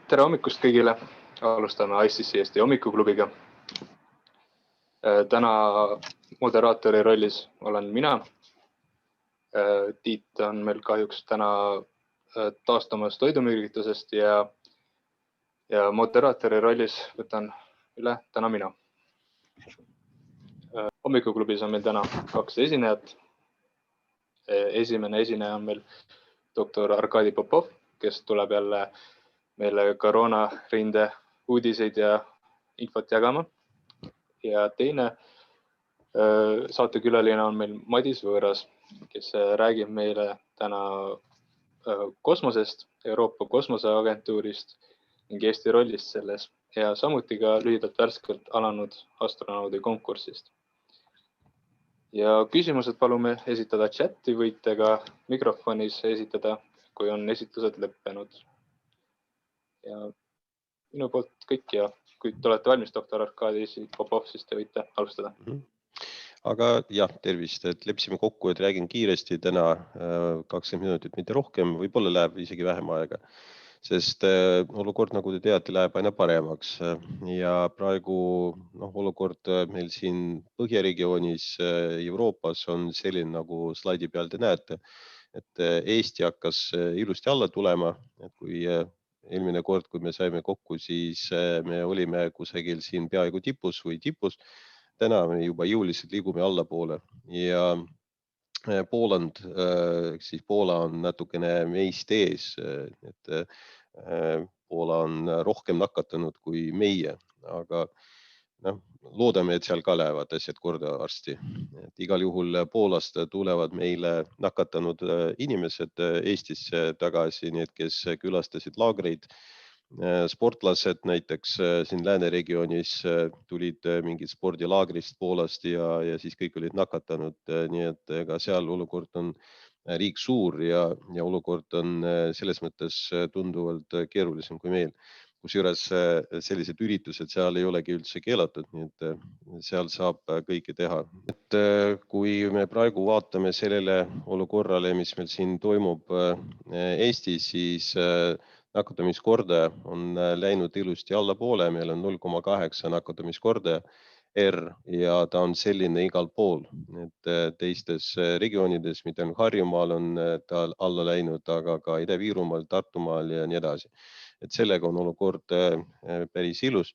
Tere hommikust kõigile! Alustame ICC Eesti hommikuklubiga. Täna moderaatori rollis olen mina. Tiit on meil kahjuks täna taastumas toidumürgitusest ja moderaatori rollis võtan üle täna mina. Hommikuklubis on meil täna 2 esinejat. Esimene esineja on meil doktor Arkadi Popov, kes tuleb jälle meile koroonarinde uudiseid ja infot jagama. Ja teine saatekülaline on meil Madis Võõras, kes räägib meile täna kosmosest, Euroopa kosmoseagentuurist ning Eesti rollist selles ja samuti ka lühidalt värskelt alanud astronaudi konkursist. Ja küsimused palume esitada chati, võite ka mikrofonis esitada, kui on esitlused lõppenud. Ja minu poolt kõik ja kui te olete valmis, doktor Arkadi Popov, siis te võite alustada. Aga jah, tervist, et leppisime kokku, et räägin kiiresti täna 20 minutit, mitte rohkem, võib-olla läheb isegi vähem aega, sest olukord, nagu te teate, läheb aina paremaks ja praegu olukord meil siin Põhjaregioonis Euroopas on selline, nagu slaidi peal te näete, et Eesti hakkas ilusti alla tulema, et kui eelmine kord, kui me saime kokku, siis me olime kusagil siin peaaegu tipus või tipus. Täna me juba jõuliselt liigume allapoole ja Poola on natukene meist ees, et Poola on rohkem nakatanud kui meie, aga loodame, et seal ka lähevad asjad korda varsti. Et igal juhul Poolast tulevad meile nakatanud inimesed Eestisse tagasi, need, kes külastasid laagreid. Sportlased näiteks siin lääneregioonis tulid mingid spordilaagrist Poolast ja siis kõik olid nakatanud, nii et ka seal olukord on riik suur ja olukord on selles mõttes tunduvalt keerulisem kui meil. Kusjuures sellised üritused seal ei olegi üldse keelatud, nii et seal saab kõike teha. Et kui me praegu vaatame sellele olukorrale, mis meil siin toimub Eestis, siis nakatumiskordaja on läinud ilusti allapoole, meil on 0,8 nakatumiskordaja R ja ta on selline igal pool. Et teistes regioonides, mitte ainult Harjumaal on ta alla läinud, aga ka Ida-Virumaal, Tartumaal ja nii edasi. Et sellega on olukord päris ilus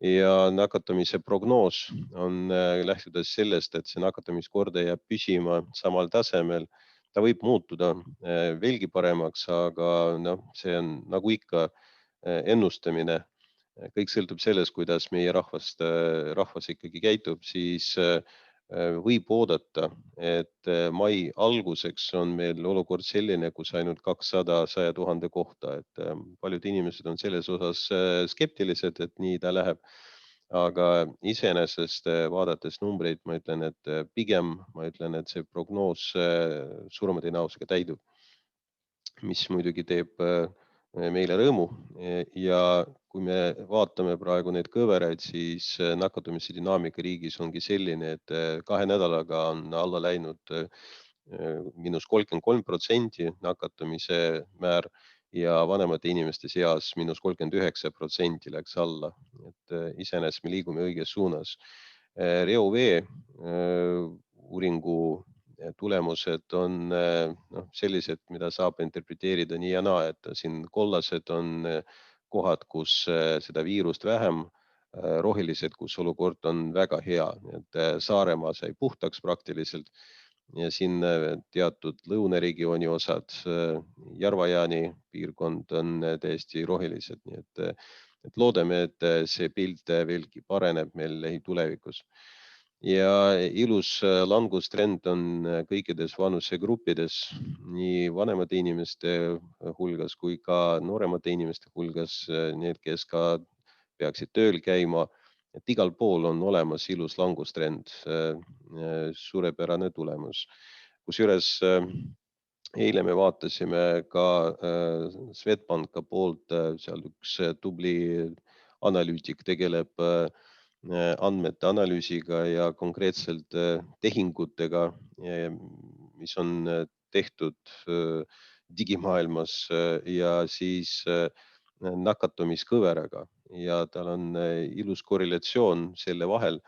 ja nakatamise prognoos on lähtudes sellest, et see nakatamiskordaja jääb püsima samal tasemel. Ta võib muutuda veelgi paremaks, aga see on nagu ikka ennustamine. Kõik sõltub sellest, kuidas meie rahvas ikkagi käitub, siis võib oodata, et mai alguseks on meil olukord selline, kus ainult 200 100 000 kohta. Et paljud inimesed on selles osas skeptilised, et nii ta läheb. Aga iseenesest vaadates numbreid, ma ütlen, et see prognoos suurema tõenäosusega täidub, mis muidugi teeb meile rõõmu. Ja kui me vaatame praegu neid kõveraid, siis nakatumise dünaamika riigis ongi selline, et 2 nädalaga on alla läinud -33% nakatumise määr ja vanemate inimeste seas -39% läks alla. Et iseenesest me liigume õiges suunas. Reovee uuringu tulemused on sellised, mida saab interpreteerida nii ja naa, et siin kollased on kohad, kus seda viirust vähem, rohelised, kus olukord on väga hea. Et Saaremaa sai puhtaks praktiliselt ja siin teatud lõunaregiooni osad, Järva-Jaani piirkond on täiesti rohelised. Nii et loodame, et see pilt veelgi pareneb meil lähitulevikus. Ja ilus langustrend on kõikides vanusegruppides, nii vanemate inimeste hulgas kui ka nooremate inimeste hulgas, need, kes ka peaksid tööl käima, et igal pool on olemas ilus langustrend, suurepärane tulemus. Kusjuures eile me vaatasime ka Swedbanka poolt, seal üks tubli analüütik tegeleb andmete analüüsiga ja konkreetselt tehingutega, mis on tehtud digimaailmas ja siis nakatumiskõveraga ja tal on ilus korrelatsioon selle vahel,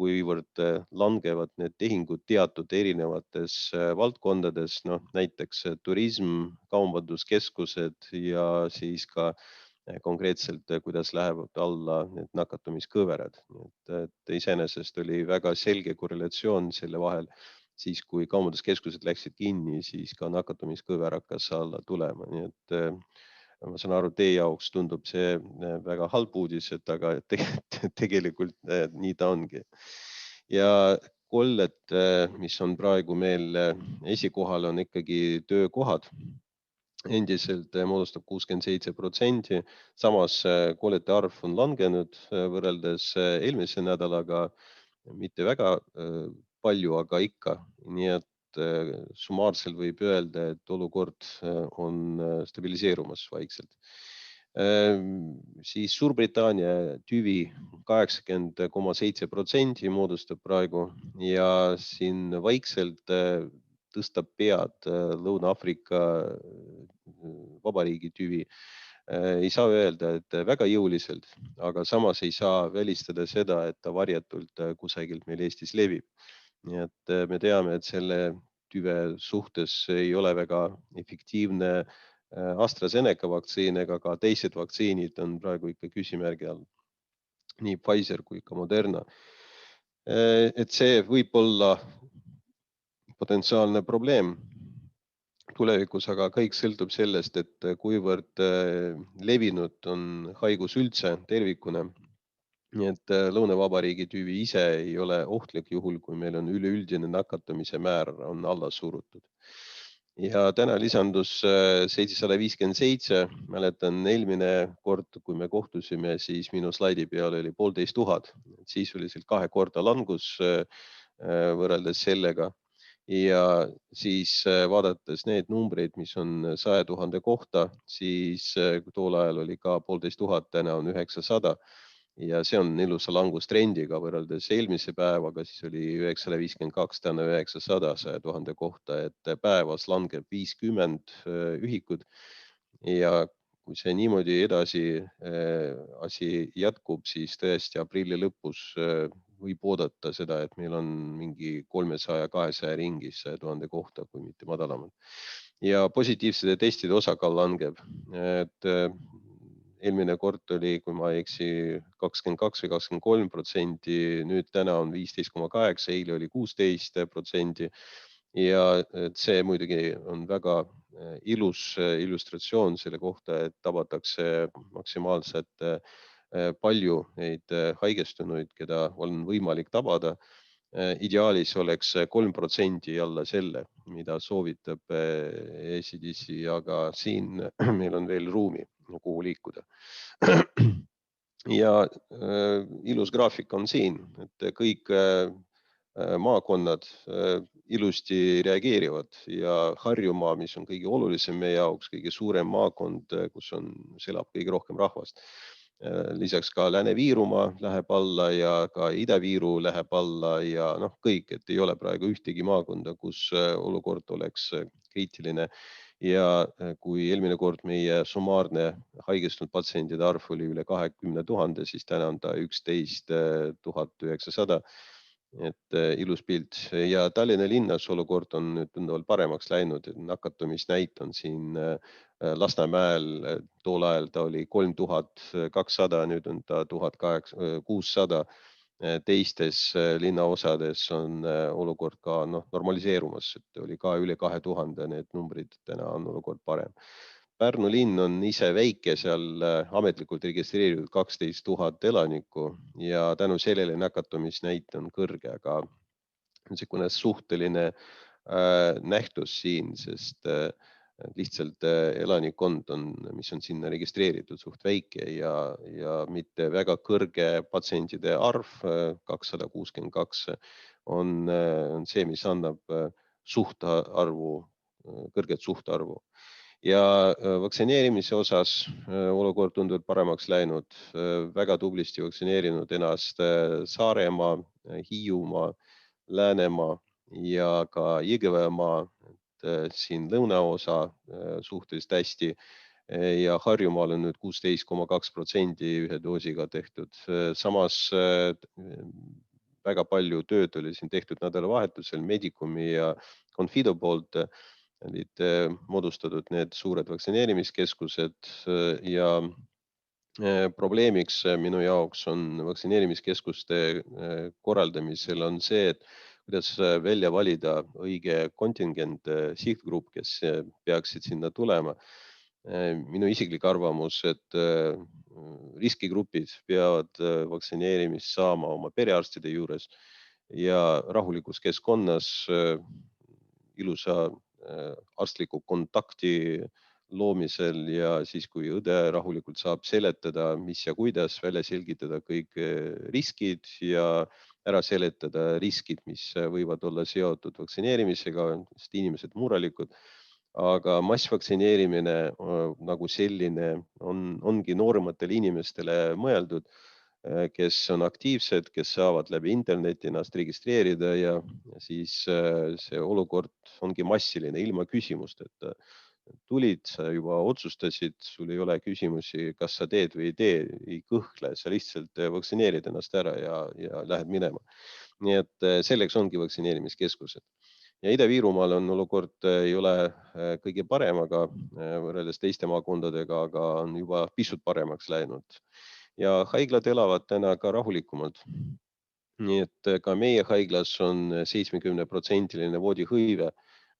kuivõrd langevad need tehingud teatud erinevates valdkondades, noh näiteks turism, kaubanduskeskused ja siis ka konkreetselt, kuidas lähevad alla need nakatumiskõverad. Et iseenesest oli väga selge korrelatsioon selle vahel, siis kui kaubanduskeskused läksid kinni, siis ka nakatumiskõver hakkas alla tulema, nii et ma saan aru, teie jaoks tundub see väga halb uudis, et aga tegelikult nii ta ongi. Ja kolled, mis on praegu meil esikohal, on ikkagi töökohad. Endiselt moodustab 67%, samas kollete arv on langenud võrreldes eelmise nädalaga, mitte väga palju, aga ikka. Nii et summaarselt võib öelda, et olukord on stabiliseerumas vaikselt. Siis Suurbritannia tüvi 80,7% moodustab praegu ja siin vaikselt tõstab pead Lõuna-Aafrika Vabariigi tüvi. Ei saa öelda, et väga jõuliselt, aga samas ei saa välistada seda, et ta varjatult kusagilt meil Eestis levib. Nii et me teame, et selle tüve suhtes ei ole väga efektiivne AstraZeneca vaktsiin ega ka teised vaktsiinid on praegu ikka küsimärgi all. Nii Pfizer kui ka Moderna. Et see võib olla potentsiaalne probleem tulevikus, aga kõik sõltub sellest, et kuivõrd levinud on haigus üldse tervikuna. Nii et Lõuna-Vabariigi tüvi ise ei ole ohtlik juhul, kui meil on üleüldine nakatumise määr on alla surutud. Ja täna lisandus 757, mäletan eelmine kord, kui me kohtusime, siis minu slaidi peal oli 1500, siis oli seal 2 korda langus võrreldes sellega. Ja siis vaadates need numbreid, mis on 100 000 kohta, siis tool ajal oli ka 1500, täna on 900 ja see on ilusa langustrendiga võrreldes eelmise päevaga, siis oli 952, täna 900 100 000 kohta, et päevas langeb 50 ühikut ja kui see niimoodi edasi asi jätkub, siis tõesti aprilli lõpus võib oodata seda, et meil on mingi 300-200 ringis 100 000 kohta, kui mitte madalamad. Ja positiivsete testide osakaal langeb. Et eelmine kord oli, kui ma ei eksi, 22 või 23%, nüüd täna on 15,8, eile oli 16%. Ja see muidugi on väga ilus illustratsioon selle kohta, et tabatakse maksimaalselt palju neid haigestunuid, keda on võimalik tabada. Ideaalis oleks 3% alla selle, mida soovitab ECDC, aga siin meil on veel ruumi, kuhu liikuda. Ja ilus graafik on siin, et kõik maakonnad ilusti reageerivad ja Harjumaa, mis on kõige olulisem meie jaoks, kõige suurem maakond, kus elab kõige rohkem rahvast. Lisaks ka Lääne-Viirumaa läheb alla ja ka Ida-Viiru läheb alla ja kõik, et ei ole praegu ühtegi maakonda, kus olukord oleks kriitiline. Ja kui eelmine kord meie summaarne haigestunud patsientide arv oli üle 20 000, siis täna on ta 11 900. Et ilus pilt ja Tallinna linnas olukord on nüüd tunduvalt paremaks läinud, nakatumisnäit on siin Lasnamäel, tool ajal ta oli 3200, nüüd on ta 1600. Teistes linnaosades on olukord ka normaliseerumas, et oli ka üle 2000 need numbrid, täna on olukord parem. Pärnu linn on ise väike, seal ametlikult registreeritud 12 000 elanikku ja tänu sellele nakatumisnäit on kõrge, aga niisugune suhteline nähtus siin, sest lihtsalt elanikkond mis on sinna registreeritud, suht väike ja mitte väga kõrge patsientide arv, 262 on see, mis annab kõrget suhtarvu. Ja vaktsineerimise osas olukord tundub paremaks läinud, väga tublisti vaktsineerinud ennast Saaremaa, Hiiumaa, Läänemaa ja ka Jõgevamaa, siin lõunaosa suhteliselt hästi. ja Harjumaal on nüüd 16,2% ühe doosiga tehtud. Samas väga palju tööd oli siin tehtud nädalavahetusel Medicumi ja Confido poolt, olid moodustatud need suured vaktsineerimiskeskused ja probleemiks minu jaoks on vaktsineerimiskeskuste korraldamisel on see, et kuidas välja valida õige kontingent, sihtgrupp, kes peaksid sinna tulema. Minu isiklik arvamus, et riskigrupid peavad vaktsineerimist saama oma perearstide juures ja rahulikus keskkonnas ilusa arstliku kontakti loomisel ja siis, kui õde rahulikult saab seletada, mis ja kuidas, välja selgitada kõik riskid ja ära seletada riskid, mis võivad olla seotud vaktsineerimisega, sest inimesed murelikud. Aga massvaktsineerimine nagu selline ongi noorematele inimestele mõeldud, kes on aktiivsed, kes saavad läbi interneti ennast registreerida ja siis see olukord ongi massiline, ilma küsimusteta. Tulid, sa juba otsustasid, sul ei ole küsimusi, kas sa teed või ei tee, ei kõhkle, sa lihtsalt vaktsineerid ennast ära ja lähed minema. Nii et selleks ongi vaktsineerimiskeskused. Ja Ida-Virumaal on olukord ei ole kõige parem, aga võrreldes teiste maakondadega, aga on juba pisut paremaks läinud. Ja haiglad elavad täna ka rahulikumalt. Nii et ka meie haiglas on 70% voodihõive,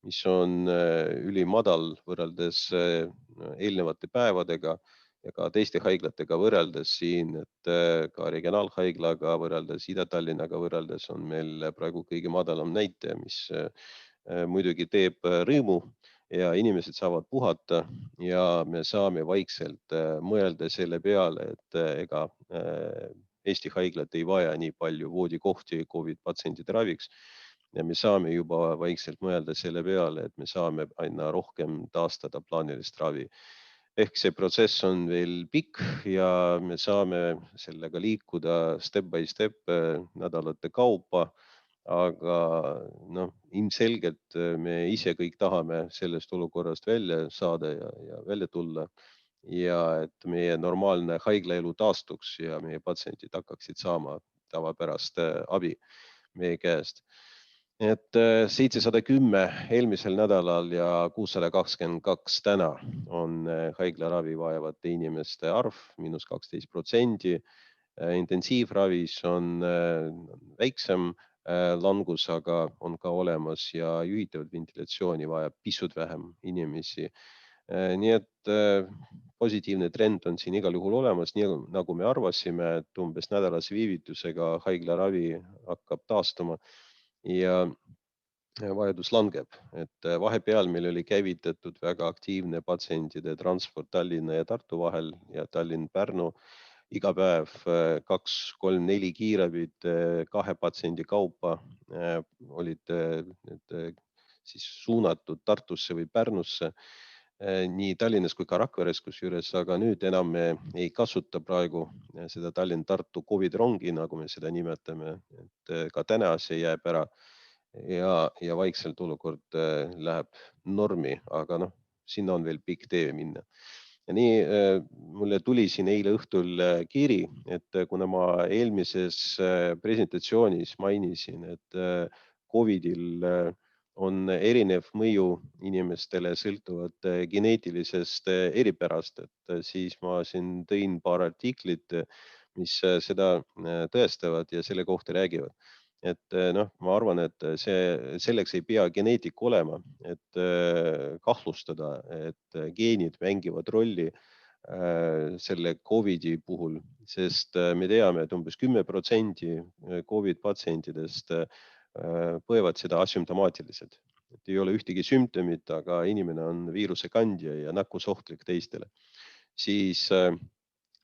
mis on ülimadal võrreldes eelnevate päevadega ja ka teiste haiglatega võrreldes siin, et ka regionaalhaiglaga võrreldes, Ida-Tallinnaga võrreldes on meil praegu kõige madalam näitaja, mis muidugi teeb rõõmu ja inimesed saavad puhata ja me saame vaikselt mõelda selle peale, et ega Eesti haiglad ei vaja nii palju voodikohti COVID-patsientide raviks ja me saame juba vaikselt mõelda selle peale, et me saame aina rohkem taastada plaanilist ravi. Ehk see protsess on veel pikk ja me saame sellega liikuda step by step nädalate kaupa, aga ilmselgelt me ise kõik tahame sellest olukorrast välja saada ja välja tulla ja et meie normaalne haiglaelu taastuks ja meie patsiendid hakkaksid saama tavapärast abi meie käest. Et 710 eelmisel nädalal ja 622 täna on haiglaravi vajavate inimeste arv -12%. Intensiivravis on väiksem langus, aga on ka olemas ja juhitavat ventilatsiooni vajab pisut vähem inimesi. Nii et positiivne trend on siin igal juhul olemas, nii nagu me arvasime, et umbes nädalase viivitusega haiglaravi hakkab taastuma ja vajadus langeb, et vahepeal meil oli käivitatud väga aktiivne patsientide transport Tallinna ja Tartu vahel ja Tallinn-Pärnu. Iga päev 2, 3, 4 kiirabid 2 patsiendi kaupa olid siis suunatud Tartusse või Pärnusse, nii Tallinnas kui ka Rakveres kusjuures, aga nüüd enam me ei kasuta praegu seda Tallinn-Tartu COVID-rongi, nagu me seda nimetame, et ka täna see jääb ära ja vaikselt olukord läheb normi, aga sinna on veel pikk tee minna. Ja nii mulle tuli siin eile õhtul kiri, et kuna ma eelmises presentatsioonis mainisin, et COVIDil on erinev mõju inimestele sõltuvalt geneetilisest eripärast, et siis ma siin tõin paar artiklit, mis seda tõestavad ja selle kohta räägivad. Et ma arvan, et selleks ei pea geneetik olema, et kahtlustada, et geenid mängivad rolli selle COVIDi puhul, sest me teame, et umbes 10% COVID patsientidest põevad seda asümptomaatiliselt. Et ei ole ühtegi sümptomit, aga inimene on viiruse kandja ja nakkusohtlik teistele. Siis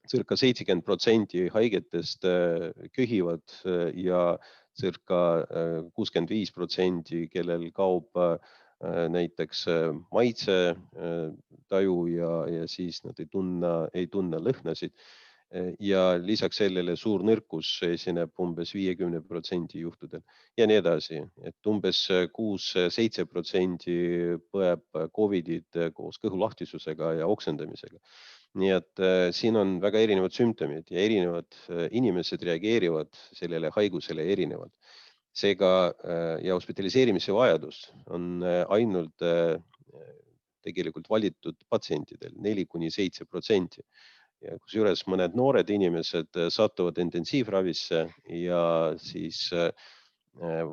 circa 70% haigetest köhivad ja circa 65%, kellel kaob näiteks maitse taju ja siis nad ei tunne lõhnasid. ja lisaks sellele suur nõrkus esineb umbes 50% juhtudel ja nii edasi, et umbes 6-7% põeb Covidit koos kõhulahtisusega ja oksendamisega. Nii et siin on väga erinevad sümptomid ja erinevad inimesed reageerivad sellele haigusele erinevalt. Seega ja hospitaliseerimise vajadus on ainult tegelikult valitud patsientidel 4-7%. Ja kusjuures mõned noored inimesed satuvad intensiivravisse ja siis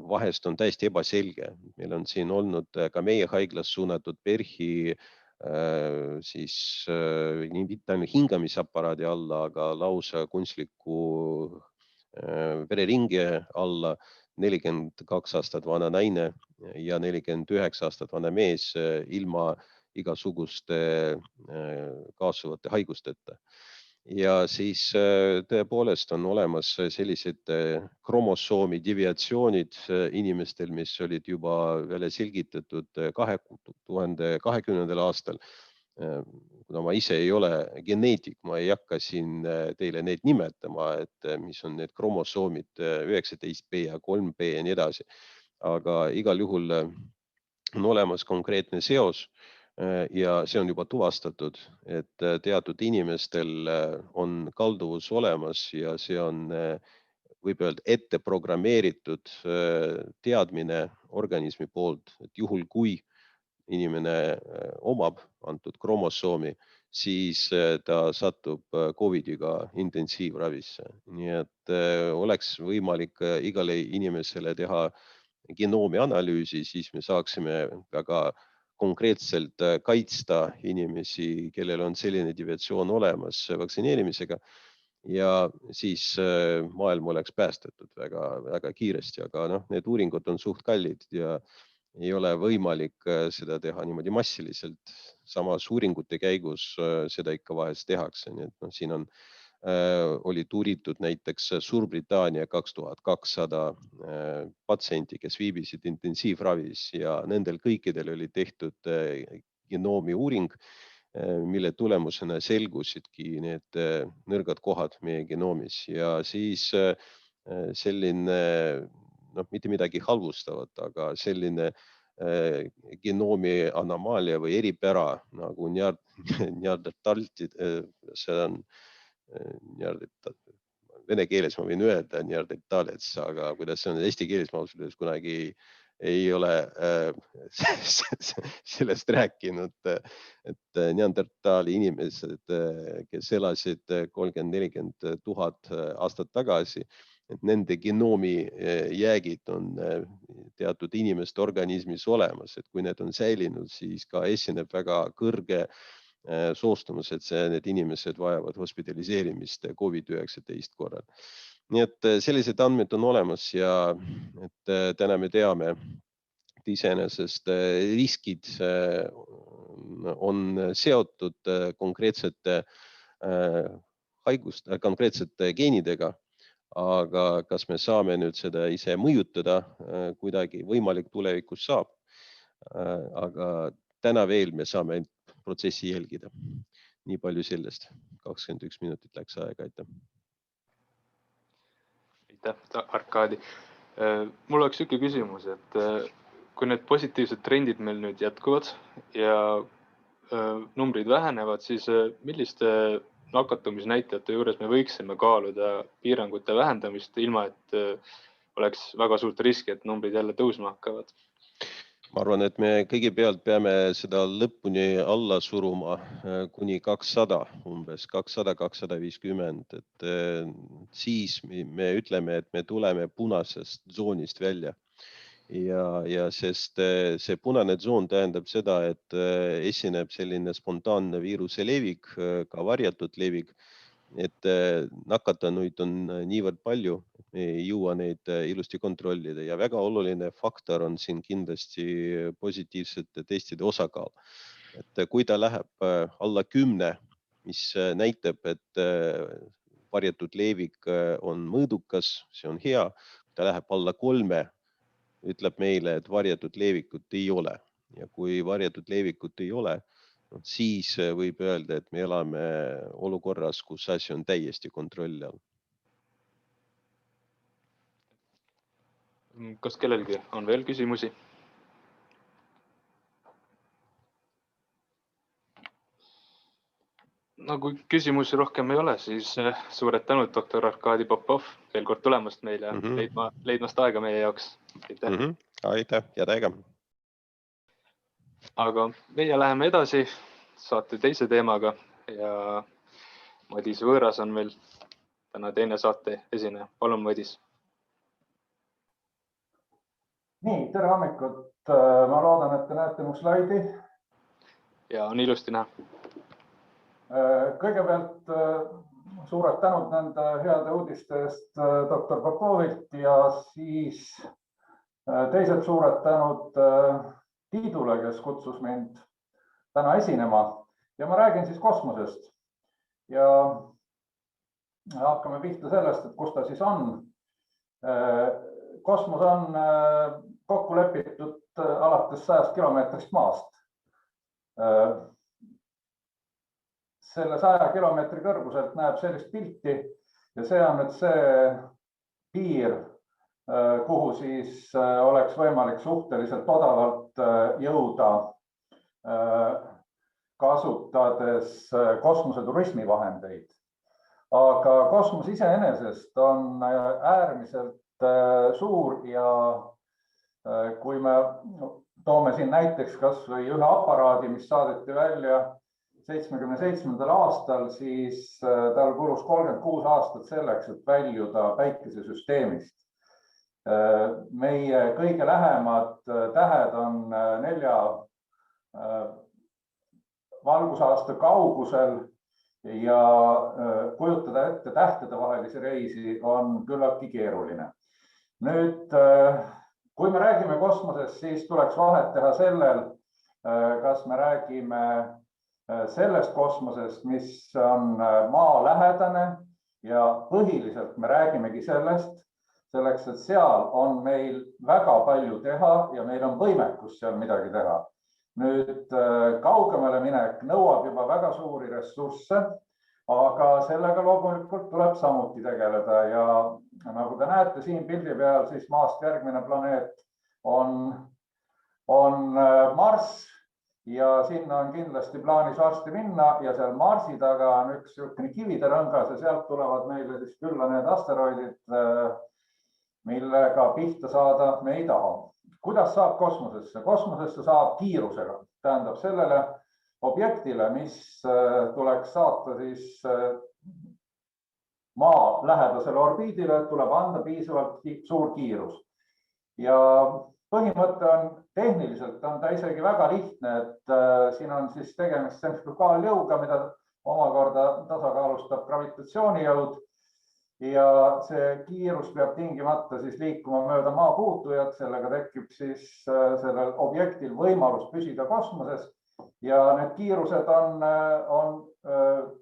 vahest on täiesti ebaselge. Meil on siin olnud ka meie haiglas suunatud PERH-i siis mitte ainult hingamisaparaadi alla, aga lausa kunstliku vereringe alla 42 aastat vana naine ja 49 aastat vana mees ilma igasuguste kaasuvate haigusteta. Ja siis tõepoolest on olemas sellised kromosoomi deviatsioonid inimestel, mis olid juba välja selgitatud 2020. aastal. Kuna ma ise ei ole geneetik, ma ei hakka siin teile neid nimetama, et mis on need kromosoomid 19B ja 3B ja nii edasi. Aga igal juhul on olemas konkreetne seos ja see on juba tuvastatud, et teatud inimestel on kalduvus olemas ja see on, võib öelda, ette programmeeritud teadmine organismi poolt, et juhul kui inimene omab antud kromosoomi, siis ta satub Covidiga intensiivravisse. Nii et oleks võimalik igale inimesele teha genoomi analüüsi, siis me saaksime väga konkreetselt kaitsta inimesi, kellel on selline deviatsioon olemas vaktsineerimisega ja siis maailm oleks päästetud väga, väga kiiresti, aga need uuringud on suht kallid ja ei ole võimalik seda teha niimoodi massiliselt. Samas uuringute käigus seda ikka vahest tehakse. Nii et siin on olid uuritud näiteks Suurbritannia 2200 patsienti, kes viibisid intensiivravis ja nendel kõikidel oli tehtud genoomi uuring, mille tulemusena selgusidki need nõrgad kohad meie genoomis ja siis selline, mitte midagi halvustavat, aga selline genoomi anomaalia või eripära nagu neandertaltid, see on vene keeles ma võin öelda neandertalets, aga kuidas see on eesti keeles, ma ausalt öeldes kunagi ei ole sellest rääkinud, et neandertali inimesed, kes elasid 30-40 000 aastat tagasi, et nende genoomi jäägid on teatud inimeste organismis olemas, et kui need on säilinud, siis ka esineb väga kõrge soostumus, et need inimesed vajavad hospitaliseerimist COVID-19 korral. Nii et sellised andmed on olemas ja et täna me teame, et iseenesest riskid on seotud konkreetsete haiguste, konkreetsete geenidega, aga kas me saame nüüd seda ise mõjutada kuidagi, võimalik tulevikus saab. Aga täna veel me saame protsessi jälgida. Nii palju sellest. 21 minutit läks aega, aitäh. Aitäh, Arkadi. Mul oleks üks küsimus, et kui need positiivsed trendid meil nüüd jätkuvad ja numbrid vähenevad, siis milliste nakatumisnäitajate juures me võiksime kaaluda piirangute vähendamist, ilma et oleks väga suurt riski, et numbrid jälle tõusma hakkavad? Ma arvan, et me kõigepealt peame seda lõpuni alla suruma kuni 200, umbes 200-250, et siis me ütleme, et me tuleme punasest tsoonist välja. Ja sest see punane tsoon tähendab seda, et esineb selline spontaanne viiruse levik, ka varjatud levik, et nakatanuid on niivõrd palju, et me ei jõua neid ilusti kontrollida ja väga oluline faktor on siin kindlasti positiivsete testide osakaal. Et kui ta läheb alla 10, mis näitab, et varjatud levik on mõõdukas, see on hea, ta läheb alla 3, ütleb meile, et varjatud levikut ei ole ja kui varjatud levikut ei ole, siis võib öelda, et me elame olukorras, kus asi on täiesti kontrolli all. Kas kellelgi on veel küsimusi? No kui küsimusi rohkem ei ole, siis suured tänud, doktor Arkadi Popov, veel kord tulemast meile ja leidmast aega meie jaoks. Aitäh ja täiega. Aga meie läheme edasi saate teise teemaga ja Madis Võõras on meil täna teine saate esineja. Palun, Madis. Nii, tere hommikut. Ma loodan, et te näete mu slaidi. Ja on ilusti näha. Kõigepealt suured tänud nende heade uudiste eest doktor Popovilt ja siis teised suured tänud Tiidule, kes kutsus mind täna esinema. Ja ma räägin siis kosmosest. Ja hakkame pihta sellest, et kus ta siis on. Kosmos on kokku lepitud alates 100 kilomeetrist maast. Selle 100 kilomeetri kõrguselt näeb sellist pilti ja see on nüüd see piir, kuhu siis oleks võimalik suhteliselt odavalt jõuda kasutades kosmoseturismi vahendeid. Aga kosmos iseenesest on äärmiselt suur ja kui me toome siin näiteks kas või ühe aparaadi, mis saadeti välja 77. aastal, siis tal kulus 36 aastat selleks, et väljuda päikesesüsteemist. Meie kõige lähemad tähed on 4 valgusaasta kaugusel ja kujutada ette tähtede vahelisi reisi on küllaltki keeruline. Nüüd, kui me räägime kosmosest, siis tuleks vahet teha sellel, kas me räägime sellest kosmosest, mis on maalähedane ja põhiliselt me räägimegi selleks, et seal on meil väga palju teha ja meil on võimekus seal midagi teha. Nüüd kaugemale minek nõuab juba väga suuri ressursse, aga sellega loomulikult tuleb samuti tegeleda ja nagu te näete siin pildi peal, siis maast järgmine planeet on Marss. Ja sinna on kindlasti plaanis varsti minna ja seal Marsi taga on üks kividerõngas ja sealt tulevad meile siis külla need asteroidid, millega pihta saada me ei taha. Kuidas saab kosmosesse? Kosmosesse saab kiirusega, tähendab sellele objektile, mis tuleks saata siis maa lähedasele orbiidile, tuleb anda piisavalt suur kiirus. Ja põhimõte on tehniliselt on ta isegi väga lihtne, et siin on siis tegemist tsentrifugaaljõuga, mida omakorda tasakaalustab gravitatsioonijõud ja see kiirus peab tingimata siis liikuma mööda maapuutujat, sellega tekib siis sellel objektil võimalus püsida kosmoses ja need kiirused on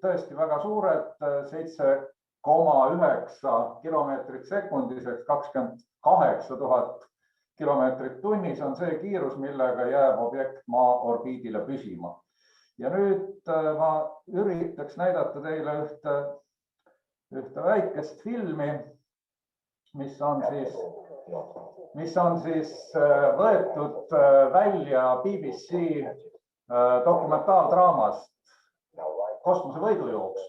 tõesti väga suured, 7,9 kilomeetrit sekundis ehk 28 000 kilomeetrit tunnis on see kiirus, millega jääb objekt maa orbiidile püsima. Ja nüüd ma üritaks näidata teile ühte väikest filmi, mis on siis võetud välja BBC dokumentaaldraamast Kosmose võidujooks.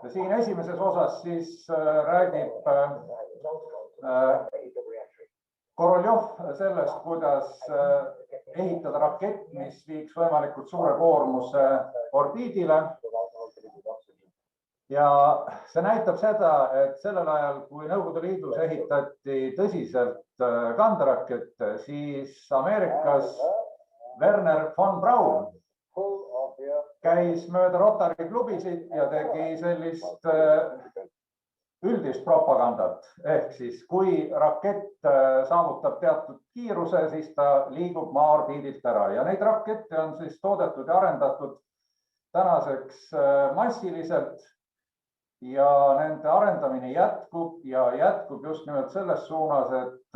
Ja siin esimeses osas siis räägib Koroljov sellest, kuidas ehitada rakett, mis viiks võimalikult suure koormuse orbiidile. Ja see näitab seda, et sellel ajal, kui Nõukogude Liidus ehitati tõsiselt kanderakette, siis Ameerikas Werner von Braun käis mööda Rotary klubisid ja tegi sellist üldist propagandat. Ehk siis, kui rakett saavutab teatud kiiruse, siis ta liigub maa orbiidilt ära. Ja neid rakette on siis toodetud ja arendatud tänaseks massiliselt ja nende arendamine jätkub ja jätkub just nimelt selles suunas, et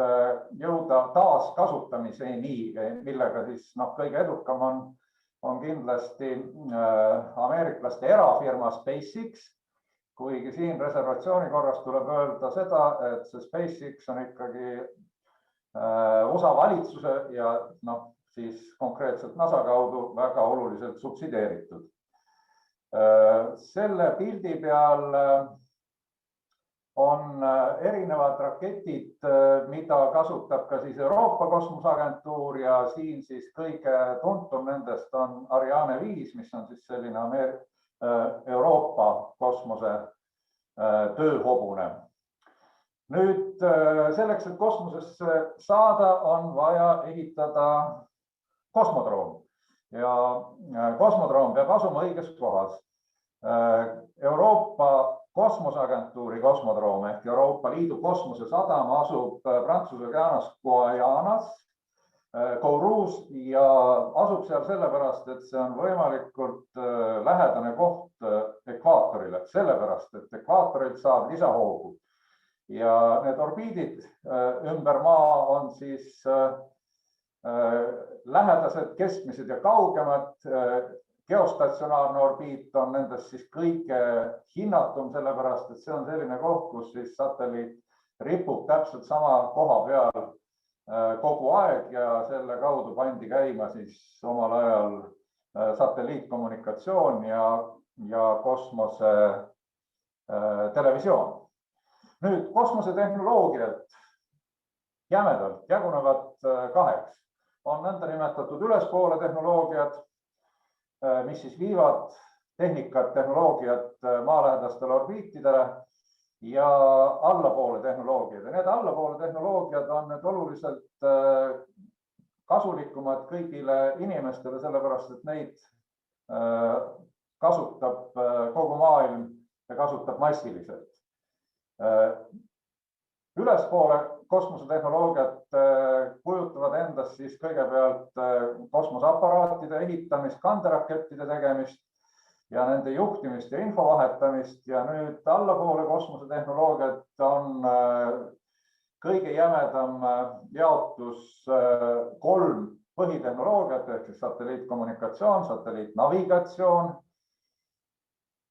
jõuda taaskasutamiseni, millega siis kõige edukam on on kindlasti ameeriklaste erafirma SpaceX, kuigi siin reservatsiooni korras tuleb öelda seda, et see SpaceX on ikkagi USA valitsuse ja siis konkreetselt NASA kaudu väga oluliselt subsideeritud. Selle pildi peal on erinevad raketid, mida kasutab ka siis Euroopa Kosmoseagentuur ja siin siis kõige tuntum nendest on Ariane 5, mis on siis selline Euroopa kosmose tööhobune. Nüüd selleks, et kosmosesse saada, on vaja ehitada kosmodroom ja kosmodroom peab asuma õiges kohas. Euroopa Kosmoseagentuuri kosmodroom ehk Euroopa Liidu kosmosesadam asub Prantsuse Guyanas Guyanas, Kourous ja asub seal sellepärast, et see on võimalikult lähedane koht ekvaatorile, sellepärast, et ekvaatorilt saab lisahoogu. Ja need orbiidid ümber maa on siis lähedased, keskmised ja kaugemad. Geostatsionaarne orbiit on nendest siis kõige hinnatum, sellepärast, et see on selline koht, kus siis satelliit ripub täpselt sama koha peal kogu aeg ja selle kaudu pandi käima siis omal ajal satelliitkommunikatsioon ja kosmose televisioon. Nüüd kosmosetehnoloogiad jämedalt jagunevad kaheks. On nõndanimetatud ülespoole tehnoloogiad, mis siis viivad tehnikat, tehnoloogiat maalähedastele orbiitidele ja allapoole tehnoloogiad. Ja need allapoole tehnoloogiad on nüüd oluliselt kasulikumad kõigile inimestele, sellepärast, et neid kasutab kogu maailm ja kasutab massiliselt. Ülespoole kosmosetehnoloogiad kujutavad endast siis kõigepealt kosmoseaparaatide ehitamist, kanderakettide tegemist ja nende juhtimist ja info vahetamist ja nüüd allapoole kosmosetehnoloogiad on kõige jämedam jaotus 3 põhitehnoloogiat ehk satelliitkommunikatsioon, satelliitnavigatsioon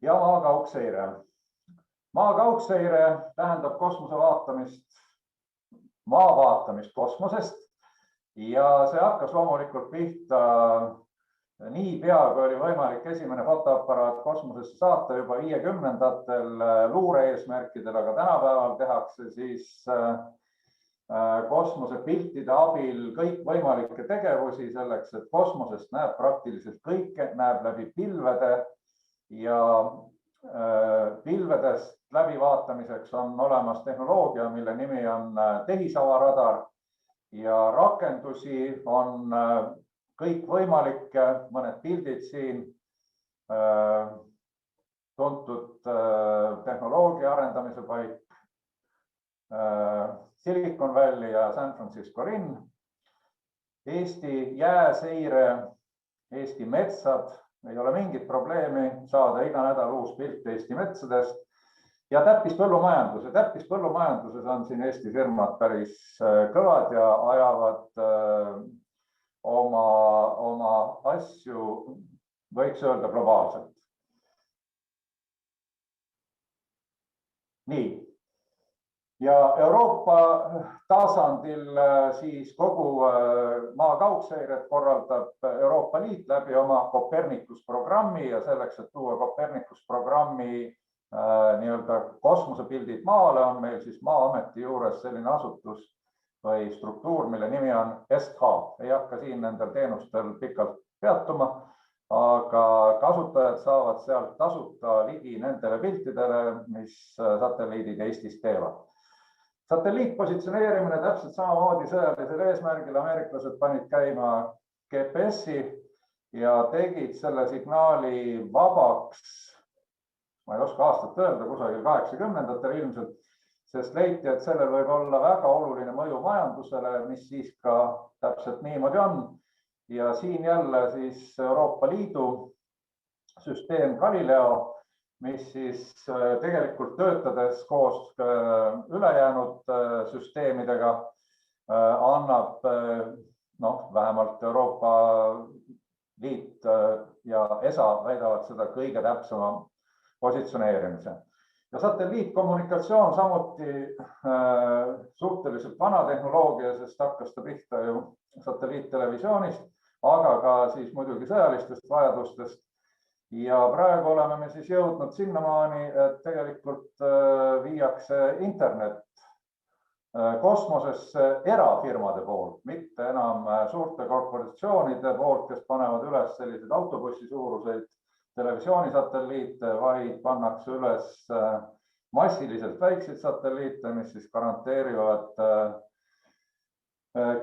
ja maakaugseire. Maakaugseire tähendab kosmose vaatamist, maa vaatamist kosmosest ja see hakkas loomulikult pihta nii pea, kui oli võimalik esimene fotoaparaat kosmosesse saata juba 50-ndatel luure eesmärkidel, aga tänapäeval tehakse siis kosmosepiltide abil kõikvõimalikke tegevusi selleks, et kosmosest näeb praktiliselt kõike, näeb läbi pilvede ja pilvedest läbivaatamiseks on olemas tehnoloogia, mille nimi on tehisavaradar ja rakendusi on kõikvõimalikke, mõned pildid siin, tuntud tehnoloogia arendamise paik, Silicon Valley ja San Francisco linn, Eesti jääseire, Eesti metsad, ei ole mingit probleemi saada iga nädal uus pilt Eesti metsadest ja täppispõllumajandus. Ja täppispõllumajanduses on siin Eesti firmad päris kõvad ja ajavad oma asju, võiks öelda, globaalselt. Nii. Ja Euroopa tasandil siis kogu maakaugseiret korraldab Euroopa Liit läbi oma Copernicus programmi ja selleks, et tuua Copernicus programmi nii-öelda kosmosepildid maale, on meil siis Maa-ameti juures selline asutus või struktuur, mille nimi on SH. Ei hakka siin nendel teenustel pikalt peatuma, aga kasutajad saavad sealt tasuta ligi nendele piltidele, mis satelliidid Eestis teevad. Satelliitpositsioneerimine täpselt samamoodi sõjalisel eesmärgil. Ameeriklased panid käima GPS-i ja tegid selle signaali vabaks, ma ei oska aastat öelda, kusagil 80-ndatel ilmselt, sest leiti, et sellel võib olla väga oluline mõju majandusele, mis siis ka täpselt niimoodi on. Ja siin jälle siis Euroopa Liidu süsteem Galileo, mis siis tegelikult töötades koos ülejäänud süsteemidega annab vähemalt Euroopa Liit ja ESA väidavad seda kõige täpsema positsioneerimise. Ja satelliitkommunikatsioon samuti suhteliselt vana tehnoloogia, sest hakkas ta pihta ju satelliittelevisioonist, aga ka siis muidugi sõjalistest vajadustest. Ja praegu oleme me siis jõudnud sinnamaani, et tegelikult viiakse internet kosmosesse erafirmade poolt, mitte enam suurte korporatsioonide poolt, kes panevad üles selliseid autobussi suuruseid televisioonisatelliite, vaid pannakse üles massiliselt väikseid satelliite, mis siis garanteerivad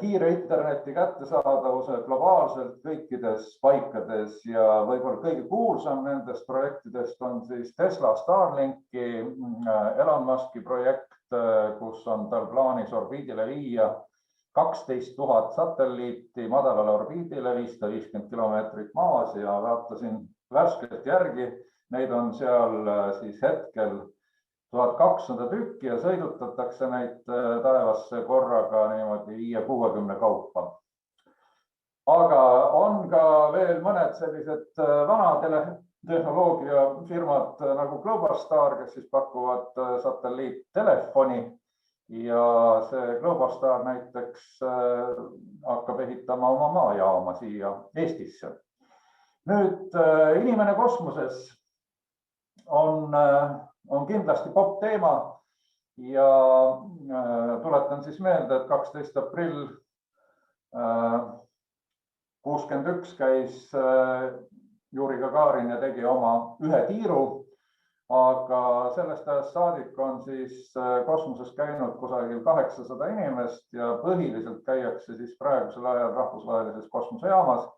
kiire interneti kättesaadavuse globaalselt kõikides paikades ja võib-olla kõige kuulsam nendest projektidest on siis Tesla Starlinki, Elon Muski projekt, kus on tal plaanis orbiidile viia 12 000 satelliiti madalale orbiidile, 550 kilomeetrit maas ja vaatasin värskelt järgi, neid on seal siis hetkel 1200 tükki ja sõidutatakse neid taevasse korraga niimoodi 5-60 kaupa. Aga on ka veel mõned sellised vanad tehnoloogiafirmad nagu Globastar, kes siis pakuvad satelliittelefoni ja see Globastar näiteks hakkab ehitama oma maajaama siia Eestisse. Nüüd inimene kosmoses on kindlasti popp teema ja tuletan siis meelde, et 12. aprill 61 käis Juri Gagarin ja tegi oma ühe tiiru, aga sellest ajast saadik on siis kosmoses käinud kusagil 800 inimest ja põhiliselt käiakse siis praegusel ajal rahvusvahelises kosmosejaamas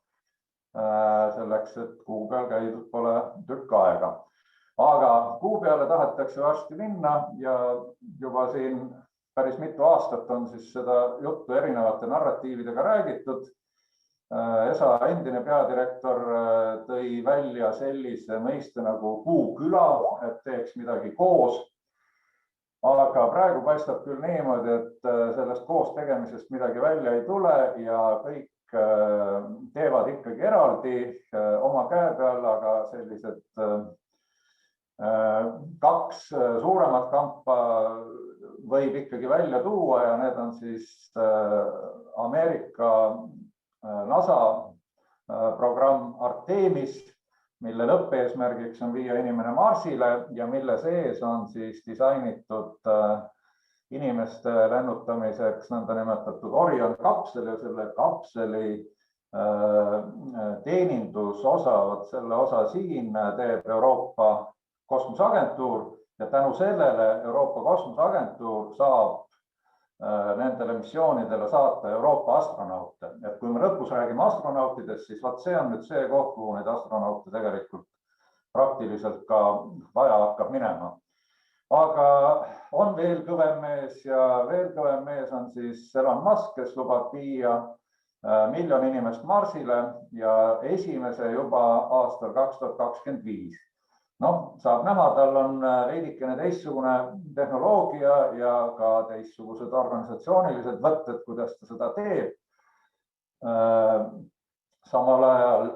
selleks, et kuu peal käidud pole tükk aega. Aga kuu peale tahetakse varsti minna ja juba siin päris mitu aastat on siis seda juttu erinevate narratiividega räägitud. ESA endine peadirektor tõi välja sellise mõiste nagu kuuküla, et teeks midagi koos. Aga praegu paistab küll niimoodi, et sellest koos tegemisest midagi välja ei tule ja kõik teevad ikkagi eraldi oma käe peal, aga sellised kaks suuremat kampa võib ikkagi välja tuua ja need on siis Ameerika NASA programm Artemis, mille lõppeesmärgiks on viia inimene Marsile ja mille sees on siis disainitud inimeste lennutamiseks nõndanimetatud Orion kapsel ja selle kapseli teenindusosa, selle osa siin teeb Euroopa Kosmoseagentuur ja tänu sellele Euroopa Kosmoseagentuur saab nendele missioonidele saata Euroopa astronaute. Et kui me lõpus räägime astronautidest, siis see on nüüd see koht, kuhu neid astronaute tegelikult praktiliselt ka vaja hakkab minema. Aga on veel kõvem mees ja veel kõvem mees on siis Elon Musk, kes lubab viia 1 miljon inimest Marsile ja esimese juba aastal 2025. Saab näha, tal on veidikene teistsugune tehnoloogia ja ka teistsugused organisatsioonilised võtted, kuidas ta seda teeb. Samal ajal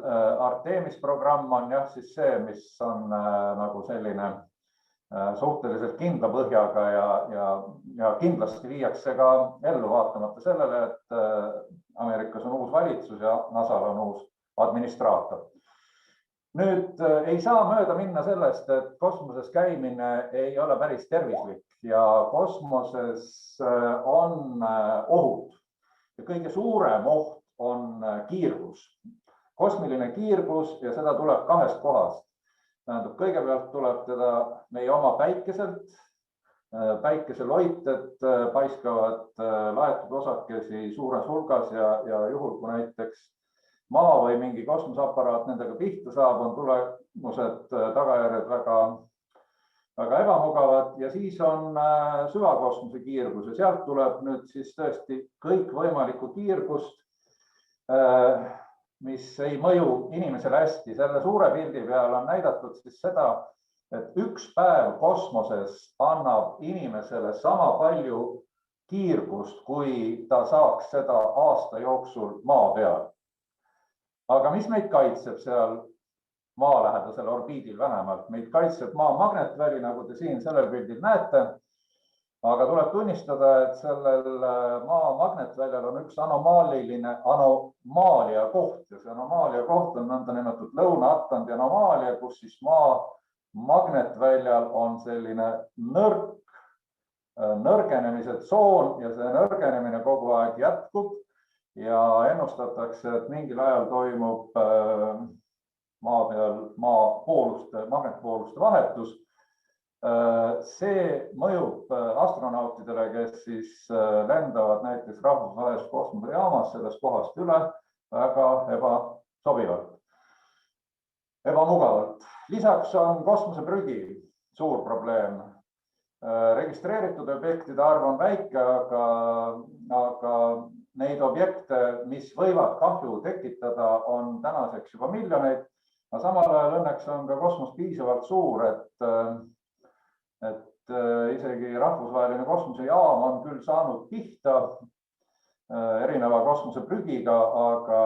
Artemis programm on jah siis see, mis on nagu selline suhteliselt kindla põhjaga ja kindlasti viiakse ka ellu vaatamata sellele, et Ameerikas on uus valitsus ja NASAl on uus administraator. Nüüd ei saa mööda minna sellest, et kosmoses käimine ei ole päris tervislik ja kosmoses on ohud. Ja kõige suurem oht on kiirgus, kosmiline kiirgus ja seda tuleb kahest kohast. Tähendab, kõigepealt tuleb teda meie oma päikeselt. Päikeseloited paiskavad laetud osakesi suures hulgas ja juhul, kui näiteks maa või mingi kosmoseaparaat nendega pihta saab, on tulemused tagajärjed väga ebamugavad ja siis on süvakosmose kiirgus ja sealt tuleb nüüd siis tõesti kõikvõimalikku kiirgust, mis ei mõju inimesele hästi. Selle suure pildi peal on näidatud siis seda, et üks päev kosmoses annab inimesele sama palju kiirgust, kui ta saaks seda aasta jooksul maa peal. Aga mis meid kaitseb seal maalähedasel orbiidil vähemalt? Meid kaitseb maa magnetväli, nagu te siin sellel pildil näete. Aga tuleb tunnistada, et sellel maa magnetväljal on üks anomaalia koht ja see anomaalia koht on nõndanimetatud Lõuna-Atlandi anomaalia, kus siis maa magnetväljal on selline nõrgenemise tsoon ja see nõrgenemine kogu aeg jätkub ja ennustatakse, et mingil ajal toimub maa peal magnetpooluste vahetus. See mõjub astronautidele, kes siis lendavad näiteks rahvusvahelises kosmosejaamas sellest kohast üle väga ebasobivalt, ebamugavalt. Lisaks on kosmoseprügi suur probleem. Registreeritud objektide arv on väike, aga neid objekte, mis võivad kahju tekitada, on tänaseks juba miljoneid. Aga samal ajal õnneks on ka kosmos piisavalt suur, et isegi rahvusvaheline kosmosejaam on küll saanud pihta erineva kosmoseprügiga, aga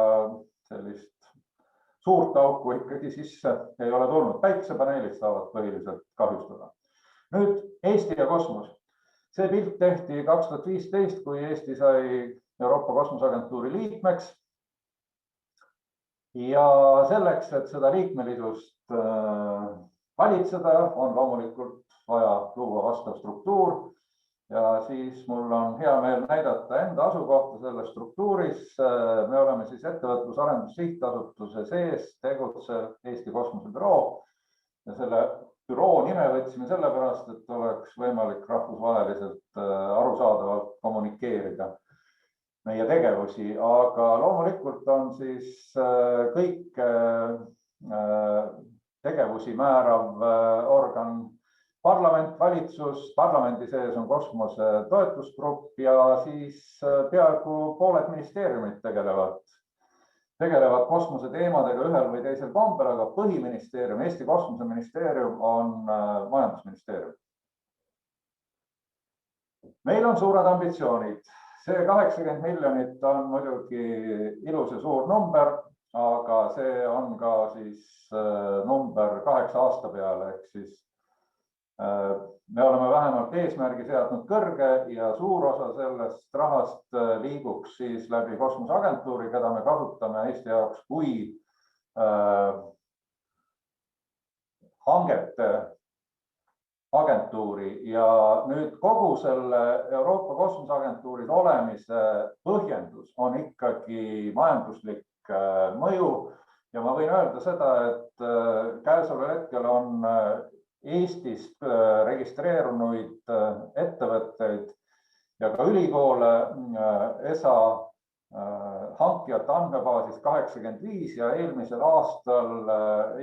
sellist suurt auku ikkagi sisse ei ole tulnud. Päikesepaneelid saavad põhiliselt kahjustada. Nüüd Eesti ja kosmos. See pilt tehti 2015, kui Eesti sai Euroopa Kosmoseagentuuri liikmeks. Ja selleks, et seda liikmelisust valitseda, on loomulikult vaja luua vastav struktuur ja siis mul on hea meel näidata enda asukohta selles struktuuris. Me oleme siis ettevõtlus-arendus sihtasutuse sees tegutsev Eesti kosmosebüroo ja selle büroo nime võtsime sellepärast, et oleks võimalik rahvusvaheliselt arusaadavalt kommunikeerida meie tegevusi, aga loomulikult on siis kõik tegevusi määrav organ parlament, valitsus, parlamendi sees on kosmose toetusgrupp ja siis peaaegu pooled ministeeriumid tegelevad kosmose teemadega ühel või teisel kombel, aga põhiministeerium, Eesti kosmoseministeerium on majandusministeerium. Meil on suured ambitsioonid. See 80 miljonit on muidugi ilus ja suur number, aga see on ka siis number 8 aasta peale, ehk siis me oleme vähemalt eesmärgi seadnud kõrge ja suur osa sellest rahast liiguks siis läbi kosmoseagentuuri, keda me kasutame Eesti jaoks kui hangete agentuuri ja nüüd kogu selle Euroopa Kosmoseagentuuris olemise põhjendus on ikkagi majanduslik mõju ja ma võin öelda seda, et käesoleval hetkel on Eestist registreerunuid ettevõtteid ja ka ülikoole ESA hankijate andmebaasis 85 ja eelmisel aastal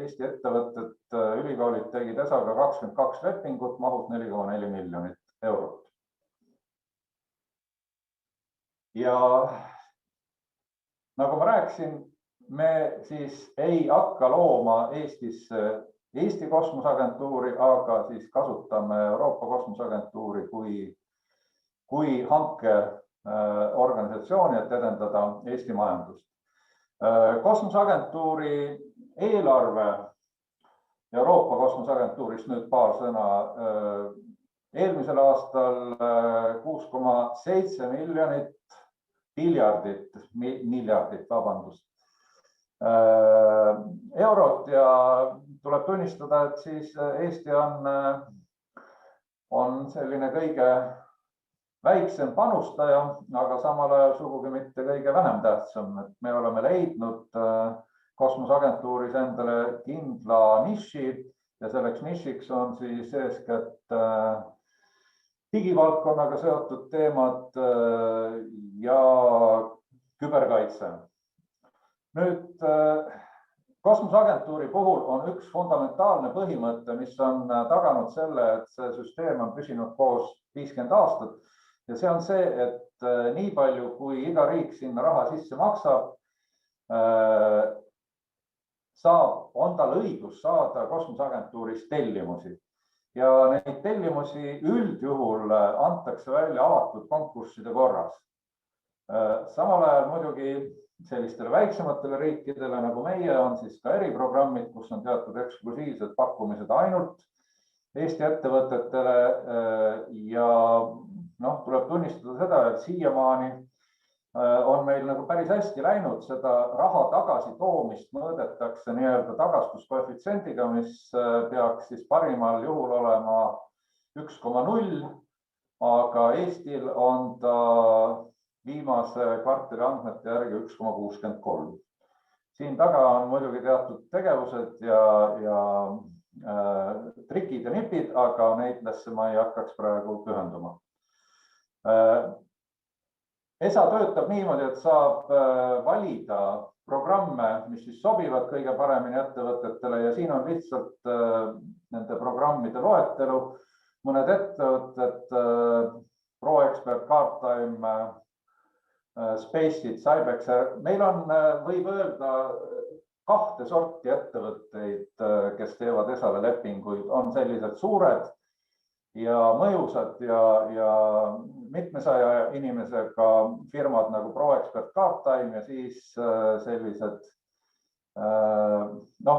Eesti ettevõtted, ülikoolid tegid ESA-ga 22 lepingut mahus 4,4 miljonit eurot. Ja nagu ma rääkisin, me siis ei hakka looma Eestis Eesti kosmoseagentuuri, aga siis kasutame Euroopa Kosmoseagentuuri kui hankeorganisatsiooni, et edendada Eesti majandust. Kosmoseagentuuri eelarve Euroopa Kosmoseagentuurist nüüd paar sõna. Eelmisel aastal 6,7 miljardit eurot ja tuleb tunnistada, et siis Eesti on selline kõige väiksem panustaja, aga samal ajal sugugi mitte kõige vähem tähtsam. Et me oleme leidnud kosmoseagentuuris endale kindla niši ja selleks nišiks on siis eeskätt digivaldkonnaga seotud teemad ja küberkaitse. Nüüd kosmoseagentuuri puhul on üks fundamentaalne põhimõte, mis on taganud selle, et see süsteem on püsinud koos 50 aastat ja see on see, et nii palju, kui iga riik sinna raha sisse maksab, on tal õigus saada kosmoseagentuurist tellimusi ja neid tellimusi üldjuhul antakse välja avatud konkursside korras. Samal ajal muidugi sellistele väiksematele riikidele nagu meie on siis ka eriprogrammid, kus on teatud eksklusiivsed pakkumised ainult Eesti ettevõtetele ja tuleb tunnistada seda, et siiamaani on meil nagu päris hästi läinud, seda raha tagasi toomist mõõdetakse nii-öelda tagastuskoefitsiendiga, mis peaks siis parimal juhul olema 1,0, aga Eestil on ta viimase kvartali andmete järgi 1,63. Siin taga on muidugi teatud tegevused ja trikid ja nipid, aga neidesse ma ei hakkaks praegu pühenduma. ESA töötab niimoodi, et saab valida programme, mis siis sobivad kõige paremini ettevõtetele ja siin on lihtsalt nende programmide loetelu. Mõned ettevõtted, ProExpert, CardTime, Spaceit, Cybex, meil on, võib öelda, 2 sorti ettevõtteid, kes teevad ESA-le lepinguid, on sellised suured ja mõjusad ja mitmesaja inimesega firmad nagu ProExpert, CardTime ja siis sellised,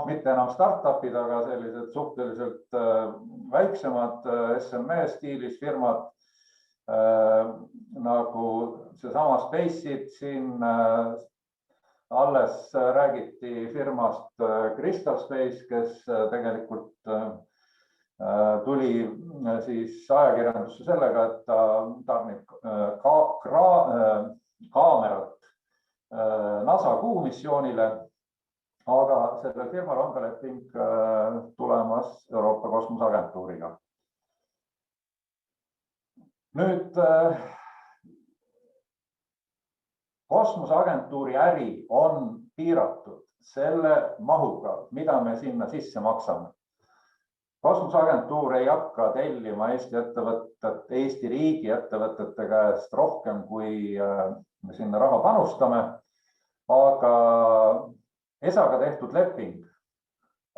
mitte enam startupid, aga sellised suhteliselt väiksemad SME stiilis firmad, nagu seesama Spaceit, siin alles räägiti firmast Crystal Space, kes tegelikult tuli siis ajakirjandusse sellega, et ta tarnib kaamerat NASA kuumissioonile, aga sellel firmal on ka leping tulemas Euroopa Kosmoseagentuuriga. Nüüd kosmoseagentuuri äri on piiratud selle mahuga, mida me sinna sisse maksame. Kosmoseagentuur ei hakka tellima Eesti riigi ettevõtete käest rohkem, kui me sinna raha panustame, aga ESA-ga tehtud leping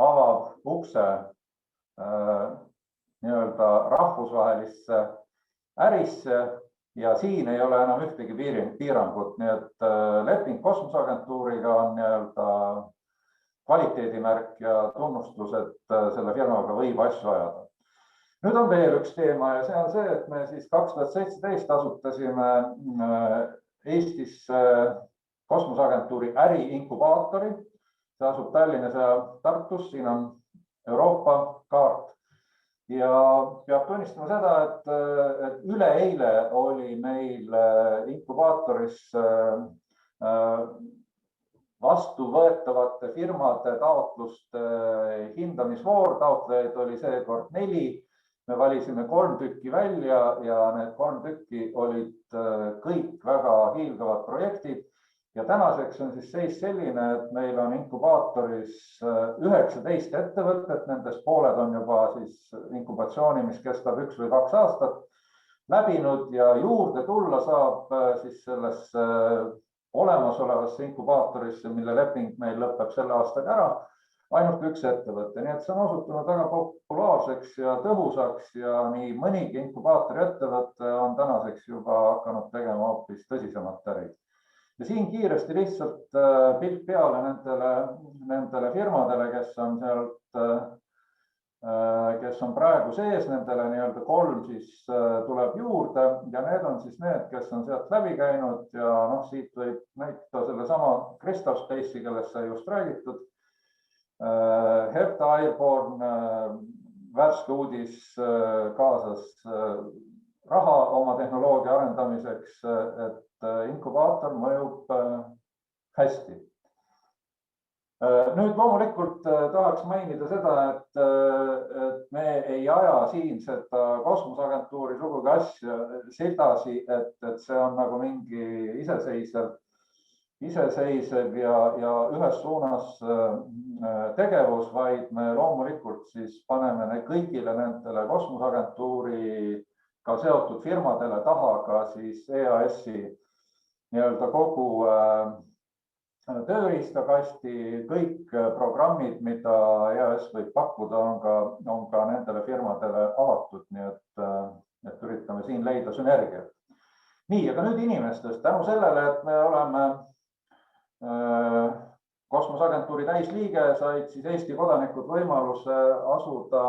avab ukse nii-öelda rahvusvahelisse ärisse ja siin ei ole enam ühtegi piirangut, nii et leping kosmoseagentuuriga on nii-öelda kvaliteedimärk ja tunnustus, et selle firmaga võib asju ajada. Nüüd on veel üks teema ja see on see, et me siis 2017 asutasime Eestis kosmoseagentuuri äriinkubaatori. See asub Tallinnas ja Tartus, siin on Euroopa kaart. Ja peab tunnistama seda, et üleeile oli meil inkubaatoris vastuvõetavate firmade taotluste hindamisvoor, taotlejaid oli seekord 4. Me valisime 3 tükki välja ja need 3 tükki olid kõik väga hiilgavad projektid. Ja tänaseks on siis seis selline, et meil on inkubaatoris 19 ettevõtet, nendest pooled on juba siis inkubatsiooni, mis kestab 1 või 2 aastat läbinud ja juurde tulla saab siis sellesse olemasolevasse inkubaatorisse, mille leping meil lõpeb selle aastaga ära, ainult 1 ettevõte. Nii et see on osutunud väga populaarseks ja tõhusaks ja nii mõnigi inkubaatori ettevõte on tänaseks juba hakanud tegema hoopis tõsisemat äri. Ja siin kiiresti lihtsalt pilt peale nendele firmadele, kes on praegu sees, nendele nii-öelda 3 siis tuleb juurde ja need on siis need, kes on sealt läbi käinud ja siit võib näitada selle sama Crystal Space'i, kellest sai just räägitud. Hepta Airborne värske uudis kaasas raha oma tehnoloogia arendamiseks, et inkubaator mõjub hästi. Nüüd loomulikult tahaks mainida seda, et me ei aja siin seda kosmoseagentuuri sugugi asja sedasi, et see on nagu mingi iseseisev ja ühes suunas tegevus, vaid me loomulikult siis paneme kõigile nendele kosmoseagentuuriga seotud firmadele taha ka siis EAS-i nii-öelda kogu tööriistakasti, kõik programmid, mida EAS võib pakkuda, on ka nendele firmadele avatud, nii et üritame siin leida sünergiat. Nii, aga nüüd inimestest. Tänu sellele, et me oleme kosmoseagentuuri täisliige, said siis Eesti kodanikud võimaluse asuda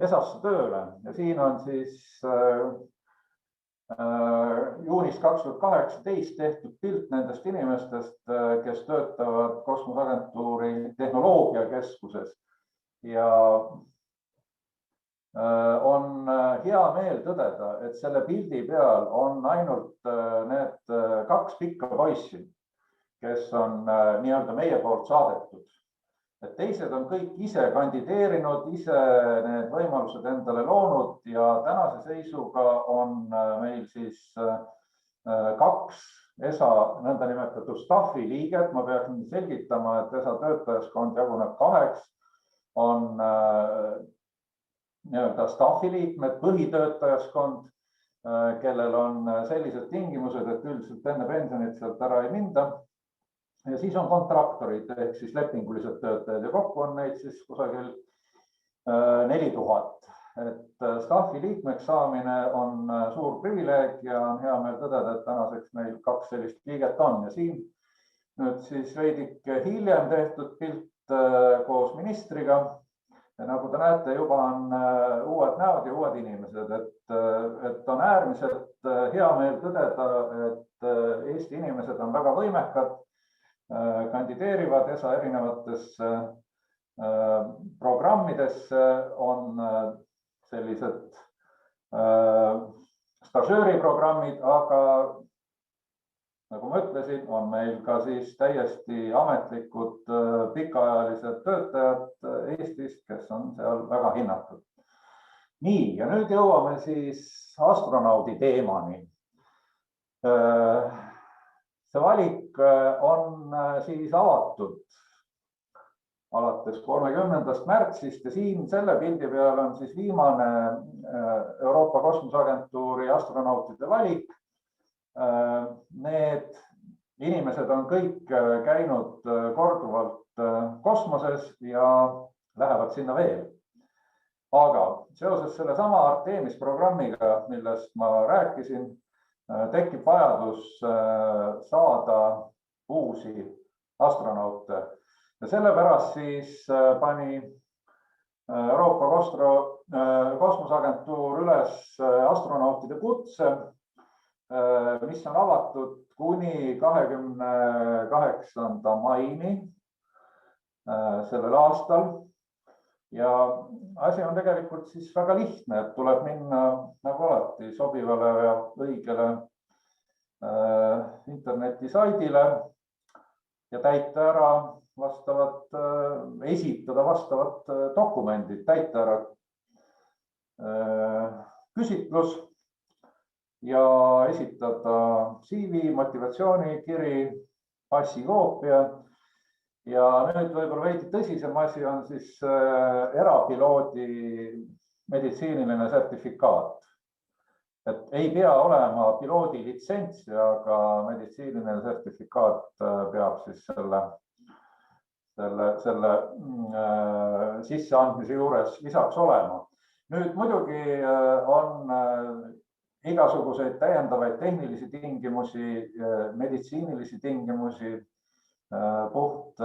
ESA-sse tööle ja siin on siis juunis 2018 tehtud pilt nendest inimestest, kes töötavad kosmoseagentuuri tehnoloogiakeskuses ja on hea meel tõdeda, et selle pildi peal on ainult need 2 pikka poissi, kes on nii-öelda meie poolt saadetud. Et teised on kõik ise kandideerinud, ise need võimalused endale loonud ja tänase seisuga on meil siis 2 ESA nõndanimetatud staffi liiget. Ma peaks selgitama, et ESA töötajaskond jaguneb 2. On nii-öelda staffi liikmed, põhitöötajaskond, kellel on sellised tingimused, et üldiselt enne pensionit sealt ära ei minda. Ja siis on kontraktorid ehk siis lepingulised töötajad ja kokku on neid siis kusagil 4000. Et staffi liikmeks saamine on suur privileeg ja on hea meel tõdeda, et tänaseks meil 2 sellist liiget on. Ja siin nüüd siis veidike hiljem tehtud pilt koos ministriga. Ja nagu te näete, juba on uued näod ja uued inimesed, et on äärmiselt hea meel tõdeda, et Eesti inimesed on väga võimekad, kandideerivad ESA erinevatesse programmidesse, on sellised stažööriprogrammid, aga nagu ma ütlesin, on meil ka siis täiesti ametlikud pikaajalised töötajad Eestist, kes on seal väga hinnatud. Nii, ja nüüd jõuame siis astronaudi teemani. See valik on siis avatud alates 30. märtsist ja siin selle pildi peal on siis viimane Euroopa Kosmoseagentuuri astronautide valik. Need inimesed on kõik käinud korduvalt kosmoses ja lähevad sinna veel. Aga seoses selle sama Artemis programmiga, millest ma rääkisin, tekib vajadus saada uusi astronaute. Ja sellepärast siis pani Euroopa Kosmoseagentuur üles astronautide kutse, mis on avatud kuni 28. maini sellel aastal. Ja asi on tegelikult siis väga lihtne, et tuleb minna nagu alati sobivale ja õigele internetisaidile ja täita ära esitada vastavad dokumendid, täita ära küsitlus ja esitada CV, motivatsioonikiri, passikoopia. Ja nüüd võib-olla veidi tõsisem asi on siis erapiloodi meditsiiniline sertifikaat. Et ei pea olema piloodi litsents, aga meditsiiniline sertifikaat peab siis selle sisseandmise juures lisaks olema. Nüüd muidugi on igasuguseid täiendavaid tehnilisi tingimusi, meditsiinilisi tingimusi, puht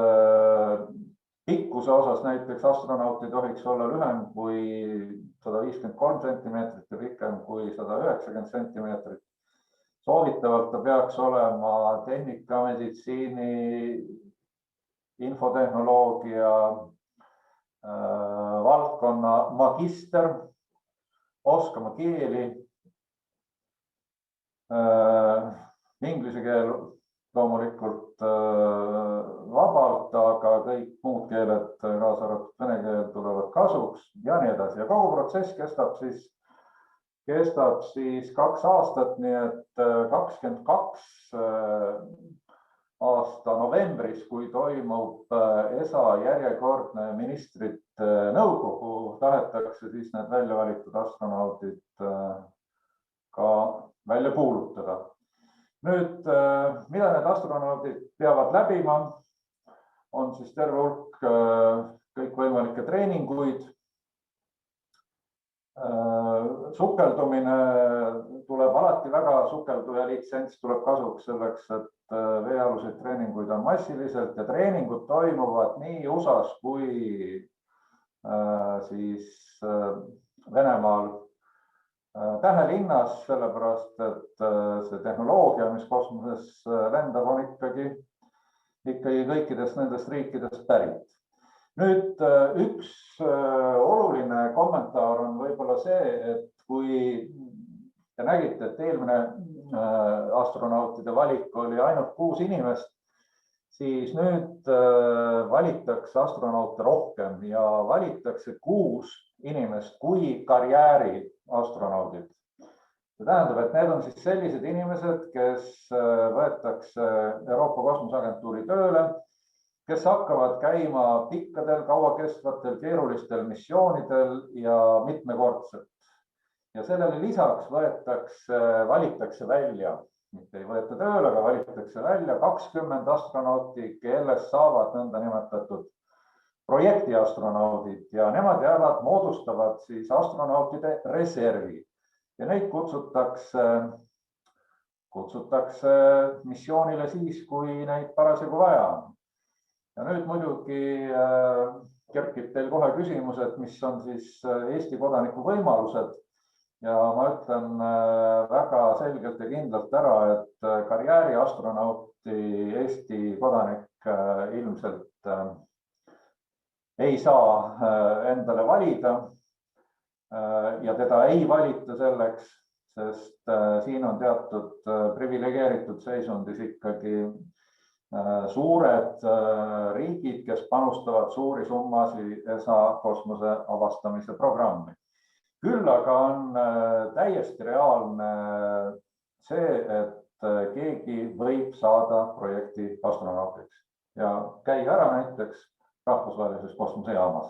pikkuse osas näiteks astronaut ei tohiks olla lühem kui 153 sentimeetrit ja pikem kui 190 sentimeetrit. Soovitavalt ta peaks olema tehnika, meditsiini, infotehnoloogia valdkonna magister, oskama keeli, inglise keel loomulikult vabalt, aga kõik muud keeled, kaasa arvatud vene keel, tulevad kasuks ja nii edasi. Ja kogu protsess kestab siis 2 aastat, nii et 22 aasta novembris, kui toimub ESA järjekordne ministrite nõukogu, tahetakse siis need välja valitud astronaudid ka välja kuulutada. Nüüd, mida need astronaudid peavad läbima, on siis terve hulk kõikvõimalikke treeninguid, sukeldumine tuleb alati väga sukelduja litsents tuleb kasuks selleks, et veealuseid treeninguid on massiliselt ja treeningud toimuvad nii USAs kui siis Venemaal tähelinnas, sellepärast et see tehnoloogia, mis kosmoses lendab, on ikkagi kõikidest nendest riikidest pärit. Nüüd üks oluline kommentaar on võib-olla see, et kui te nägite, et eelmine astronautide valik oli ainult 6 inimest, siis nüüd valitakse astronaute rohkem ja valitakse 6 inimest kui karjääri astronaudid. See tähendab, et need on siis sellised inimesed, kes võetakse Euroopa Kosmoseagentuuri tööle, kes hakkavad käima pikkadel, kauakestvatel, keerulistel missioonidel ja mitmekordselt. Ja sellele lisaks valitakse välja, mitte ei võeta tööle, aga valitakse välja 20 astronauti, kellest saavad nõnda nimetatud projektiastronaudid ja nemad moodustavad siis astronautide reservi ja neid kutsutakse missioonile siis, kui neid parasjagu vaja on. Ja nüüd muidugi kerkib teil kohe küsimus, et mis on siis Eesti kodaniku võimalused ja ma ütlen väga selgelt ja kindlalt ära, et karjääriastronauti Eesti kodanik ilmselt ei saa endale valida ja teda ei valita selleks, sest siin on teatud privilegeeritud seisundis ikkagi suured riigid, kes panustavad suuri summasid ESA kosmose avastamise programmi. Küll aga on täiesti reaalne see, et keegi võib saada projekti astronaudiks ja käia ära näiteks rahvusvahelises kosmosejaamas.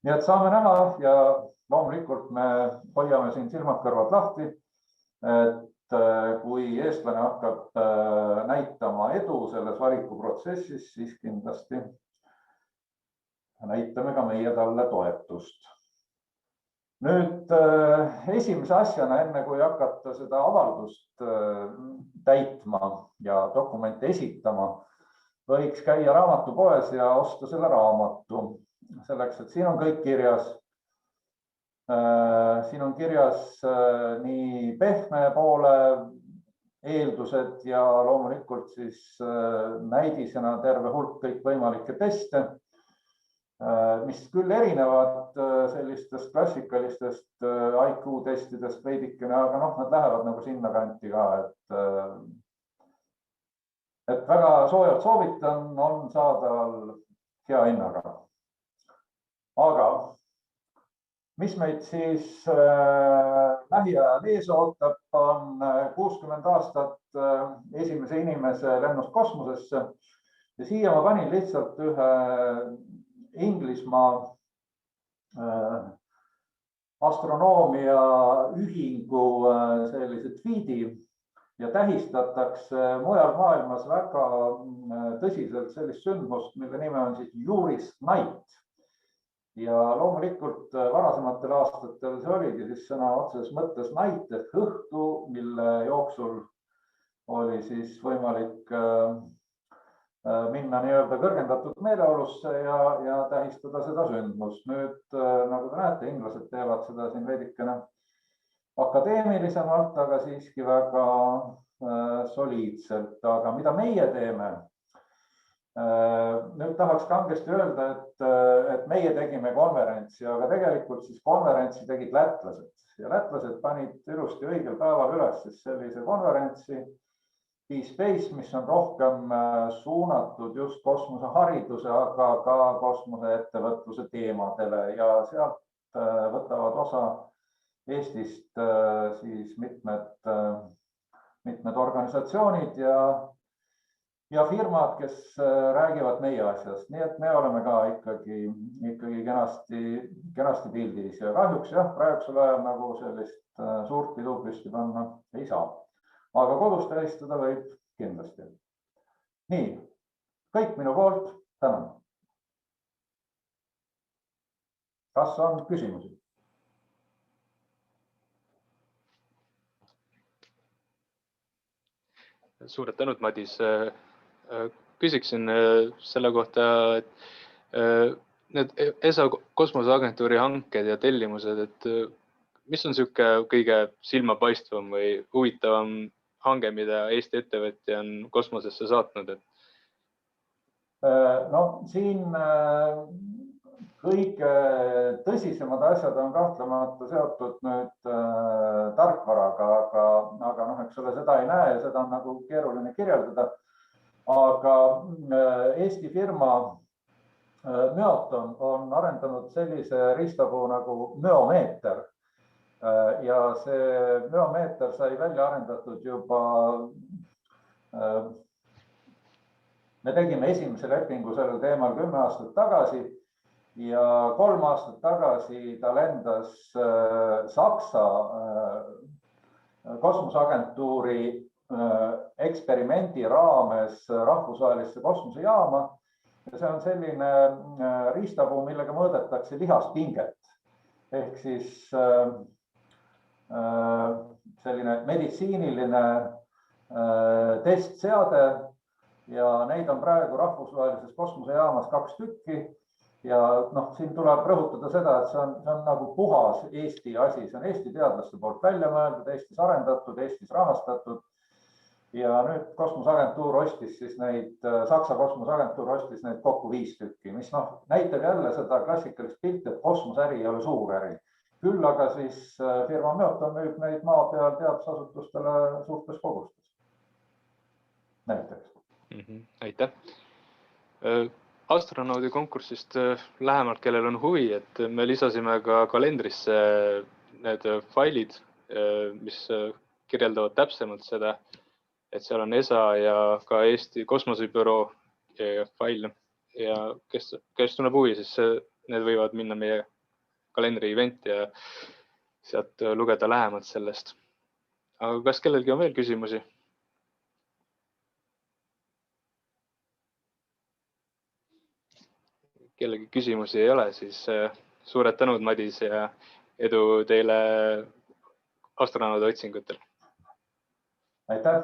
Nii et saame näha ja loomulikult me hoiame siin silmad-kõrvad lahti, et kui eestlane hakkab näitama edu selles valikuprotsessis, siis kindlasti näitame ka meie talle toetust. Nüüd esimese asjana, enne kui hakata seda avaldust täitma ja dokumente esitama, võiks käia raamatupoes ja osta selle raamatu. Selleks, et siin on kõik kirjas. Siin on kirjas nii pehme poole eeldused ja loomulikult siis näidisena terve hulk kõikvõimalikke teste, mis küll erinevad sellistest klassikalistest IQ testidest veidikene, aga nad lähevad nagu sinna kanti ka, et väga soojalt soovitan, on saadaval hea hinnaga. Aga mis meid siis lähiajal ees ootab, on 60 aastat esimese inimese lennust kosmosesse ja siia ma panin lihtsalt ühe Inglismaa astronoomia ühingu sellise tweedi ja tähistatakse mujal maailmas väga tõsiselt sellist sündmust, mille nime on siis Juris Night. Ja loomulikult varasematel aastatel see oligi siis sõna otseses mõttes night ehk õhtu, mille jooksul oli siis võimalik minna nii-öelda kõrgendatud meeleolusse ja tähistada seda sündmust. Nüüd, nagu te näete, inglased teevad seda siin veidikene akadeemilisemalt, aga siiski väga soliidselt. Aga mida meie teeme? Nüüd tahaks kangesti öelda, et meie tegime konverentsi, aga tegelikult siis konverentsi tegid lätlased ja lätlased panid ilusti õigel päeval üles sellise konverentsi Space, mis on rohkem suunatud just kosmosehariduse, aga ka kosmoseettevõtluse teemadele ja sealt võtavad osa Eestist siis mitmed organisatsioonid ja firmad, kes räägivad meie asjast. Nii et me oleme ka ikkagi kenasti pildis ja kahjuks jah, praegusel ajal nagu sellist suurt pidu püsti panna ei saa. Aga kodus tähistada võib kindlasti. Nii, kõik minu poolt. Tänan. Kas on küsimusi? Suured tänud, Madis. Küsiksin selle kohta, et need ESA kosmoseagentuuri hanked ja tellimused, et mis on kõige silmapaistvam või huvitavam hange, mida Eesti ettevõtja on kosmosesse saatnud? No siin kõige tõsisemad asjad on kahtlemata seotud nüüd tarkvaraga, aga eks ole, seda ei näe ja seda on nagu keeruline kirjeldada. Aga Eesti firma Myoton on arendanud sellise riistapuu nagu müomeeter. Ja see müomeeter sai välja arendatud juba, me tegime esimese lepingu sellel teemal 10 aastat tagasi ja 3 aastat tagasi ta lendas Saksa kosmoseagentuuri eksperimendi raames rahvusvahelisse kosmosejaama. Ja see on selline riistapuu, millega mõõdetakse lihaspinget. Ehk siis selline meditsiiniline testseade ja neid on praegu rahvusvahelises kosmosejaamas 2 tükki. Ja siin tuleb rõhutada seda, et see on nagu puhas Eesti asi. See on Eesti teadlaste poolt välja mõeldud, Eestis arendatud, Eestis rahastatud. Ja nüüd kosmoseagentuur ostis siis neid, Saksa kosmoseagentuur ostis neid kokku 5 tükki, mis näitab jälle seda klassikalist pilti, et kosmoseäri ei ole suur äri. Küll aga siis firma Myoton müüb neid maa peal teadusasutustele suurtes kogustes. Näiteks. Aitäh. Astronaudi konkursist lähemalt, kellel on huvi, et me lisasime ka kalendrisse need failid, mis kirjeldavad täpsemalt seda, et seal on ESA ja ka Eesti kosmosebüroo fail ja kes tunneb huvi, siis need võivad minna meie kalendri event ja sealt lugeda lähemalt sellest. Aga kas kellelgi on veel küsimusi? Kellegi küsimusi ei ole, siis suured tänud, Madis, ja edu teile astronaudi otsingutel. Aitäh!